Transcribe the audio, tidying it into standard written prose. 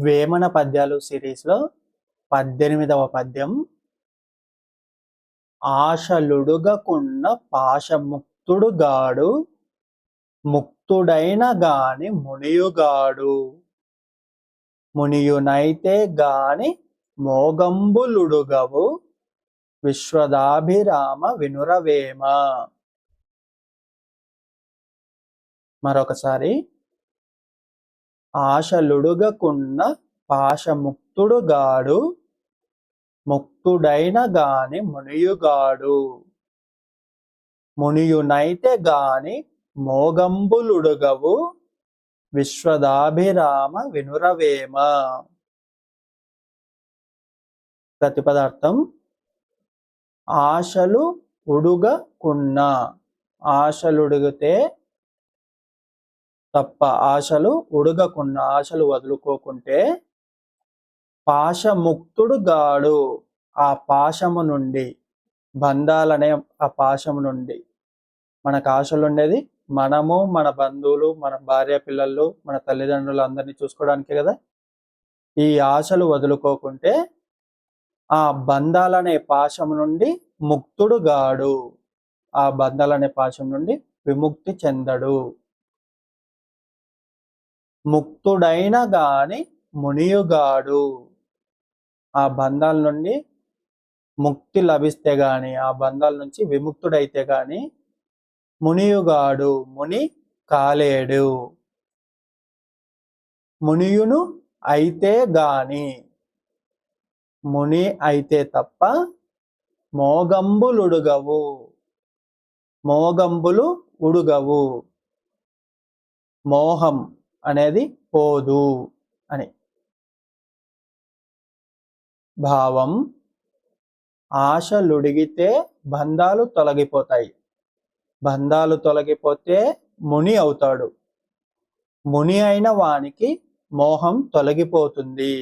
వేమన పద్యాలు సిరీస్లో 18వ పద్యం. ఆశలుడుగకున్న పాశముక్తుడుగాడు, ముక్తుడైన గాని మునియుగాడు. మునియునైతే గాని మోగంబులుడుగవు, విశ్వదాభిరామ వినురవేమ. మరొకసారి. ఆశలుడుగకున్న పాశముక్తుడుగాడు, ముక్తుడైన గాని మునియుగాడు. మునియునైతే గాని మోగంబులుడుగవు, విశ్వదాభిరామ వినురవేమ. ప్రతిపదార్థం. ఆశలు ఉడుగకున్న, ఆశలుడిగితే తప్ప, ఆశలు ఉడగకున్న, ఆశలు వదులుకోకుంటే, పాశముక్తుడుగాడు, ఆ పాశము నుండి, బంధాలనే ఆ పాశము నుండి, మనకు ఆశలు ఉండేది మనము, మన బంధువులు, మన భార్య పిల్లలు, మన తల్లిదండ్రులు అందరినీ చూసుకోవడానికే కదా. ఈ ఆశలు వదులుకోకుంటే ఆ బంధాలనే పాశము నుండి ముక్తుడుగాడు, ఆ బంధాలనే పాశం నుండి విముక్తి చెందడు. ముక్తుడైన గాని మునియుగాడు, ఆ బంధాల నుండి ముక్తి లభిస్తే గాని, ఆ బంధాల నుంచి విముక్తుడైతే గాని మునియుగాడు, ముని కాలేడు. మునియును అయితే గాని, ముని అయితే తప్ప మోగంబులుడుగవు, మోగంబులు ఉడుగవు, మోహం అనేది పోదు అని. భావం. ఆశలుడిగితే బంధాలు తొలగిపోతాయి, బంధాలు తొలగిపోతే ముని అవుతాడు, ముని అయిన వానికి మోహం తొలగిపోతుంది.